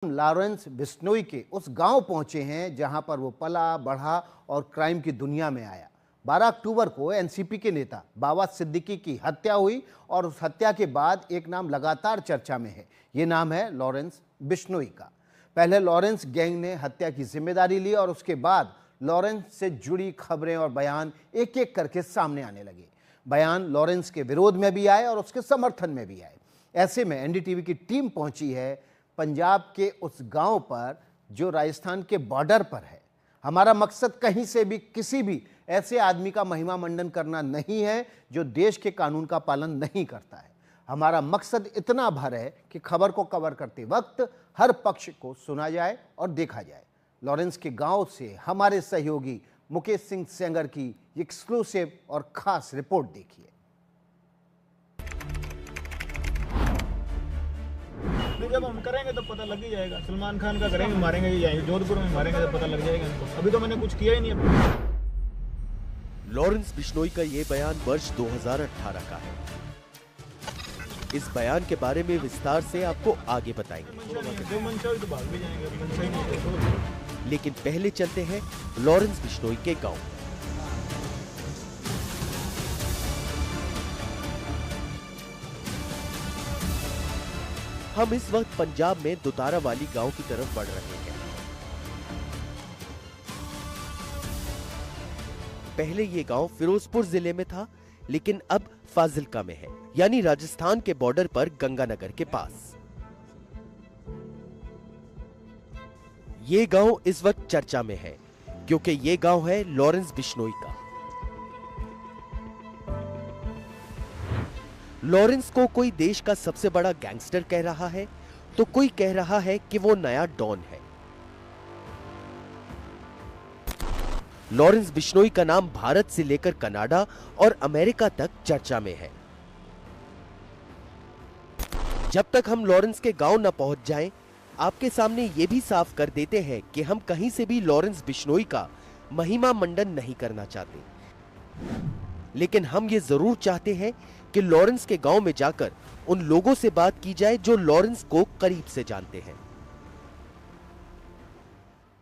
Lawrence Bishnoi के उस गांव पहुंचे हैं जहां पर वो पला बढ़ा और क्राइम की दुनिया में आया। 12 अक्टूबर को एनसीपी के नेता बाबा सिद्दीकी की हत्या हुई और उस हत्या के बाद एक नाम लगातार चर्चा में है। ये नाम है लॉरेंस बिश्नोई का। पहले लॉरेंस गैंग ने हत्या की जिम्मेदारी ली और उसके बाद लॉरेंस से जुड़ी खबरें और बयान एक एक करके सामने आने लगे। बयान लॉरेंस के विरोध में भी आए और उसके समर्थन में भी आए। ऐसे में एनडीटीवी की टीम पहुंची है पंजाब के उस गांव पर जो राजस्थान के बॉर्डर पर है। हमारा मकसद कहीं से भी किसी भी ऐसे आदमी का महिमा मंडन करना नहीं है जो देश के कानून का पालन नहीं करता है। हमारा मकसद इतना भर है कि खबर को कवर करते वक्त हर पक्ष को सुना जाए और देखा जाए। लॉरेंस के गांव से हमारे सहयोगी मुकेश सिंह सेंगर की एक्सक्लूसिव और खास रिपोर्ट देखिए। जब हम करेंगे तो पता लग ही जाएगा। सलमान खान का करेंगे, मारेंगे ही जाएंगे। जोधपुर में मारेंगे तो पता लग जाएगा इनको। अभी तो मैंने कुछ किया ही नहीं। लॉरेंस बिश्नोई का ये बयान वर्ष 2018 का है। इस बयान के बारे में विस्तार से आपको आगे बताएंगे। जो मंशा तो भाग भी जाएंगे। लेकिन पहले चलते हैं लॉरेंस बिश्नोई के गांव। हम इस वक्त पंजाब में दुतारा वाली गांव की तरफ बढ़ रहे हैं। पहले ये गांव फिरोजपुर जिले में था, लेकिन अब फाजिल्का में है, यानी राजस्थान के बॉर्डर पर गंगानगर के पास। ये गांव इस वक्त चर्चा में है क्योंकि ये गांव है लॉरेंस बिश्नोई का। लॉरेंस को कोई देश का सबसे बड़ा गैंगस्टर कह रहा है तो कोई कह रहा है कि वो नया डॉन है। लॉरेंस बिश्नोई का नाम भारत से लेकर कनाडा और अमेरिका तक चर्चा में है। जब तक हम लॉरेंस के गांव न पहुंच जाएं, आपके सामने ये भी साफ कर देते हैं कि हम कहीं से भी लॉरेंस बिश्नोई का महिमा मंडन नहीं करना चाहते। लेकिन हम ये जरूर चाहते हैं कि लॉरेंस के गांव में जाकर उन लोगों से बात की जाए जो लॉरेंस को करीब से जानते हैं।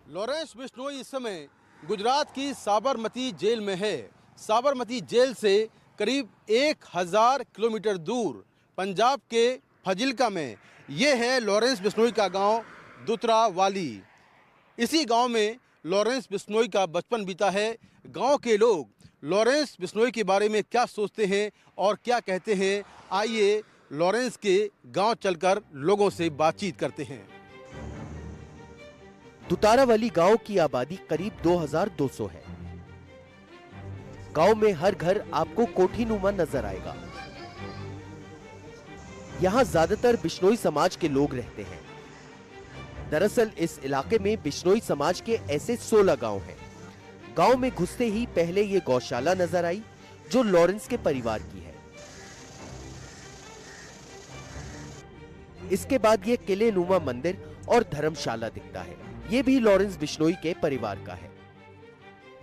लॉरेंस बिश्नोई इस समय गुजरात की साबरमती जेल में है। साबरमती जेल से करीब 1000 किलोमीटर दूर पंजाब के फाजिल्का में ये है लॉरेंस बिश्नोई का गांव दुतरा वाली। इसी गांव में लॉरेंस बिश्नोई का बचपन बीता है। गांव के लोग लॉरेंस बिश्नोई के बारे में क्या सोचते हैं और क्या कहते हैं, आइए लॉरेंस के गांव चलकर लोगों से बातचीत करते हैं। दुतारावाली गांव की आबादी करीब 2200 है। गांव में हर घर आपको कोठीनुमा नजर आएगा। यहां ज्यादातर बिश्नोई समाज के लोग रहते हैं। दरअसल इस इलाके में बिश्नोई समाज के ऐसे 16 गांव हैं। गांव में घुसते ही पहले ये गौशाला नजर आई जो लॉरेंस के परिवार की है। इसके बाद ये किले नुमा मंदिर और धर्मशाला दिखता है। ये भी लॉरेंस बिश्नोई के परिवार का है।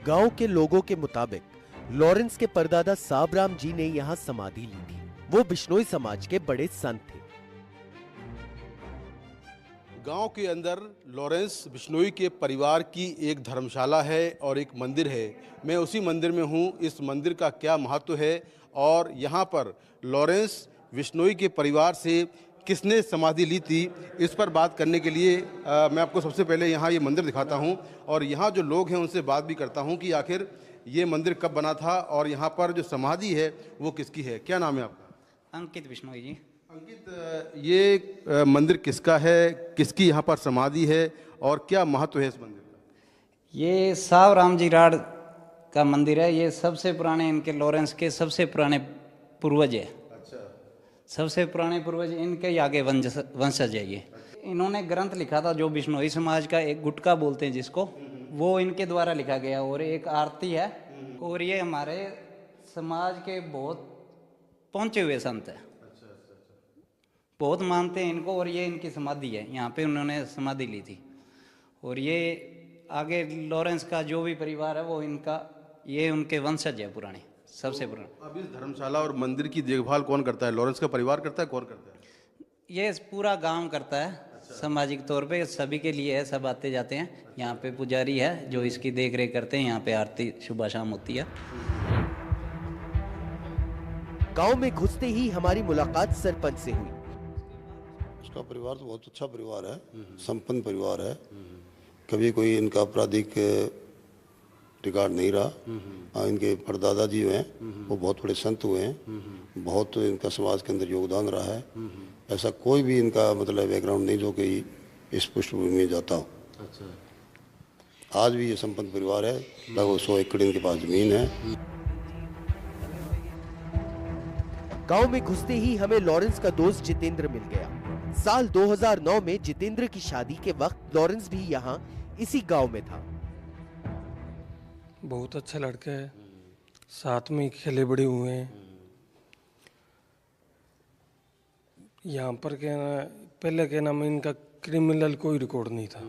गांव के लोगों के मुताबिक लॉरेंस के परदादा साबराम जी ने यहाँ समाधि ली थी। वो बिश्नोई समाज के बड़े संत थे। गांव के अंदर लॉरेंस बिश्नोई के परिवार की एक धर्मशाला है और एक मंदिर है। मैं उसी मंदिर में हूं। इस मंदिर का क्या महत्व है और यहां पर लॉरेंस बिश्नोई के परिवार से किसने समाधि ली थी, इस पर बात करने के लिए मैं आपको सबसे पहले यहाँ ये मंदिर दिखाता हूँ और यहाँ जो लोग हैं उनसे बात भी करता हूँ कि आखिर ये मंदिर कब बना था और यहाँ पर जो समाधि है वो किसकी है। क्या नाम है आपका? अंकित बिश्नोई जी। अंकित, ये मंदिर किसका है, किसकी यहाँ पर समाधि है और क्या महत्व है इस मंदिर का? ये सावराम जी राड का मंदिर है। ये सबसे पुराने इनके लॉरेंस के सबसे पुराने पूर्वज है। अच्छा। सबसे पुराने पूर्वज इनके ही आगे वंशज है। ये इन्होंने ग्रंथ लिखा था जो बिश्नोई समाज का एक गुटका बोलते हैं जिसको, वो इनके द्वारा लिखा गया और एक आरती है। और ये हमारे समाज के बहुत पहुंचे हुए संत है। बहुत मानते हैं इनको और ये इनकी समाधि है। यहाँ पे उन्होंने समाधि ली थी। और ये आगे लॉरेंस का जो भी परिवार है वो इनका, ये उनके वंशज है पुराने, सबसे पुराने। अब इस धर्मशाला और मंदिर की देखभाल कौन करता है? लॉरेंस का परिवार करता है, कौन करता है? ये पूरा गांव करता है। सामाजिक तौर पे सभी के लिए है, सब आते जाते हैं। यहाँ पे पुजारी है जो इसकी देख रेख करते हैं, यहाँ पे आरती सुबह शाम होती है। गांव में घुसते ही हमारी मुलाकात सरपंच से हुई। उसका परिवार तो बहुत अच्छा परिवार है, संपन्न परिवार है। कभी कोई इनका आपराधिक रिकॉर्ड नहीं रहा। इनके परदादा जी हैं वो बहुत बड़े संत हुए हैं, बहुत इनका समाज के अंदर योगदान रहा है। ऐसा कोई भी इनका मतलब बैकग्राउंड नहीं जो कि इस पृष्ठभूमि में जाता हो। आज भी ये संपन्न परिवार है। लगभग 100 एकड़ इनके पास जमीन है। गांव में घुसते ही हमें लॉरेंस का दोस्त जितेंद्र मिल गया। साल 2009 में जितेंद्र की शादी के वक्त लॉरेंस भी यहाँ इसी गांव में था। बहुत अच्छा लड़का है, साथ में खेले बड़े हुए हैं। यहाँ पर क्या ना, पहले क्या नाम, इनका क्रिमिनल कोई रिकॉर्ड नहीं था,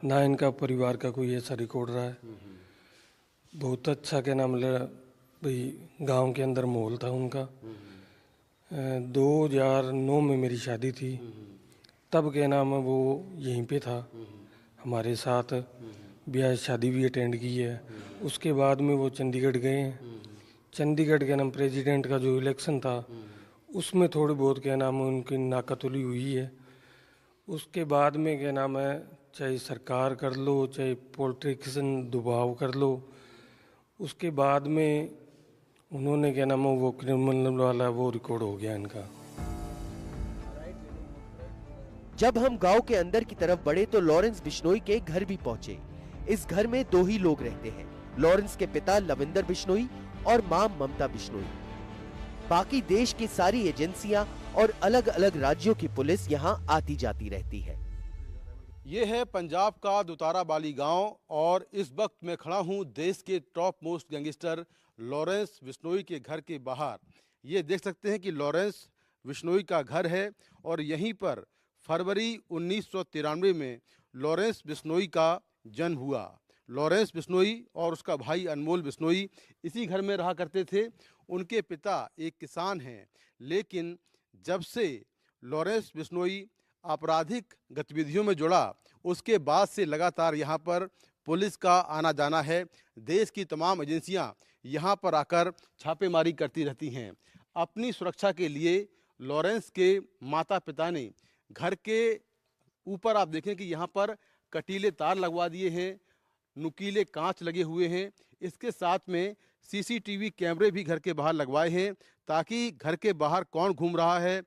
ना इनका परिवार का कोई ऐसा रिकॉर्ड रहा है। बहुत अच्छा क्या नाम भाई गांव के अंदर माहौल था उनका। 2009 में मेरी शादी थी, तब क्या नाम है वो यहीं पे था हमारे साथ। ब्याह शादी भी अटेंड की है। उसके बाद में वो चंडीगढ़ गए हैं। चंडीगढ़ के नाम प्रेसिडेंट का जो इलेक्शन था उसमें थोड़ी बहुत क्या नाम है उनकी नाकतुली हुई है। उसके बाद में क्या नाम है, चाहे सरकार कर लो चाहे पॉलिटिशियन दबाव कर लो, उसके बाद में उन्होंने क्या नाम है वो क्रिमिनल वाला वो रिकॉर्ड हो गया इनका। जब हम गांव के अंदर की तरफ बढ़े तो लॉरेंस बिश्नोई के घर भी पहुंचे। इस घर में 2 ही लोग रहते हैं, लॉरेंस के पिता लविंदर बिश्नोई और मां ममता बिश्नोई। बाकी देश की सारी एजेंसियां और अलग अलग राज्यों की पुलिस यहां आती जाती रहती है। ये है पंजाब का दुतारा बाली गांव और इस वक्त मैं खड़ा हूं देश के top most gangster Lawrence Bishnoi के घर के बाहर। ये देख सकते हैं कि लॉरेंस बिश्नोई का घर है और यहीं पर फरवरी 1993 में लॉरेंस बिश्नोई का जन्म हुआ। लॉरेंस बिश्नोई और उसका भाई अनमोल बिश्नोई इसी घर में रहा करते थे। उनके पिता एक किसान हैं, लेकिन जब से लॉरेंस बिश्नोई आपराधिक गतिविधियों में जुड़ा उसके बाद से लगातार यहाँ पर पुलिस का आना जाना है। देश की तमाम एजेंसियाँ यहाँ पर आकर छापेमारी करती रहती हैं। अपनी सुरक्षा के लिए लॉरेंस के माता पिता ने घर के ऊपर आप देखें कि यहाँ पर कटीले तार लगवा दिए हैं, नुकीले कांच लगे हुए हैं। इसके साथ में सीसीटीवी कैमरे भी घर के बाहर लगवाए हैं ताकि घर के बाहर कौन घूम रहा है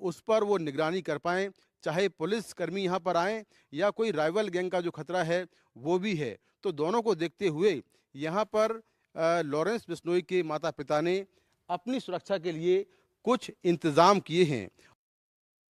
उस पर वो निगरानी कर पाएँ, चाहे पुलिस कर्मी यहाँ पर आएँ या कोई राइवल गैंग का जो खतरा है वो भी है। तो दोनों को देखते हुए यहाँ पर लॉरेंस बिश्नोई के माता पिता ने अपनी सुरक्षा के लिए कुछ इंतज़ाम किए हैं